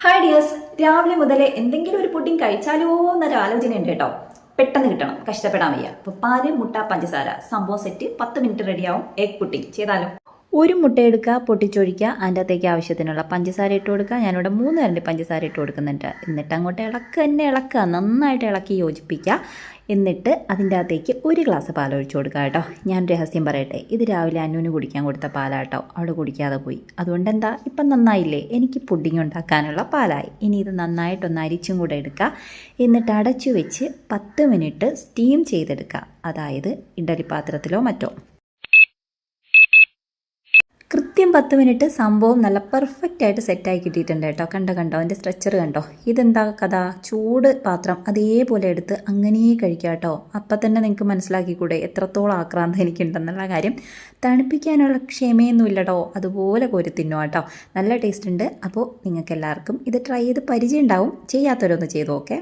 Hi dears, രാവിലെ മുതലേ എന്തെങ്കിലും ഒരു പുഡിംഗ് കഴിച്ചാലോ എന്നൊരു ആലോചനയുണ്ട് കേട്ടോ. പെട്ടെന്ന് കിട്ടണം, കഷ്ടപ്പെടാൻ വയ്യ. അപ്പോൾ പാല്, മുട്ട, പഞ്ചസാര സംഭവം സെറ്റ്. 10 മിനിറ്റ് റെഡിയാവും. എഗ് പുഡിംഗ് ചെയ്താലോ? ഒരു മുട്ട എടുക്കുക, പൊട്ടിച്ചൊഴിക്കുക, അതിൻ്റെ അകത്തേക്ക് ആവശ്യത്തിനുള്ള പഞ്ചസാര ഇട്ട് കൊടുക്കുക. ഞാനിവിടെ 3 കരണ്ടി പഞ്ചസാര ഇട്ട് കൊടുക്കുന്നുണ്ട്. എന്നിട്ട് അങ്ങോട്ട് ഇളക്കുക, നന്നായിട്ട് ഇളക്കി യോജിപ്പിക്കുക. എന്നിട്ട് അതിൻ്റെ അകത്തേക്ക് 1 ഗ്ലാസ് പാലൊഴിച്ച് കൊടുക്കുക കേട്ടോ. ഞാൻ രഹസ്യം പറയട്ടെ, ഇത് രാവിലെ അന്നുവിന് കുടിക്കാൻ കൊടുത്ത പാലാട്ടോ. അവൾ കുടിക്കാതെ പോയി. അതുകൊണ്ട് എന്താ, ഇപ്പം നന്നായില്ലേ, എനിക്ക് പുഡിംഗ് ഉണ്ടാക്കാനുള്ള പാലായി. ഇനി ഇത് നന്നായിട്ടൊന്ന് അരിച്ചും കൂടെ എടുക്കുക. എന്നിട്ട് അടച്ചു വെച്ച് 10 മിനിറ്റ് സ്റ്റീം ചെയ്തെടുക്കുക. അതായത് ഇഡ്ഡലി പാത്രത്തിലോ മറ്റോ. കൃത്യം 10 മിനിറ്റ് സംഭവം നല്ല പെർഫെക്റ്റ് ആയിട്ട് സെറ്റായി കിട്ടിയിട്ടുണ്ട് കേട്ടോ. കണ്ടോ അതിൻ്റെ സ്ട്രെച്ചർ കണ്ടോ. ഇതെന്താ കഥ, ചൂട് പാത്രം അതേപോലെ എടുത്ത് അങ്ങനെ കഴിക്കുക കേട്ടോ. അപ്പം തന്നെ നിങ്ങൾക്ക് മനസ്സിലാക്കിക്കൂടെ എത്രത്തോളം ആക്രാന്തം എനിക്കുണ്ടെന്നുള്ള കാര്യം. തണുപ്പിക്കാനുള്ള ക്ഷമയൊന്നുമില്ലടോ, അതുപോലെ കോരി തിന്നോ കേട്ടോ. നല്ല ടേസ്റ്റ് ഉണ്ട്. അപ്പോൾ നിങ്ങൾക്ക് എല്ലാവർക്കും ഇത് ട്രൈ ചെയ്ത് പരിചയം ഉണ്ടാവും. ചെയ്യാത്തവരൊന്ന് ചെയ്തു ഓക്കെ.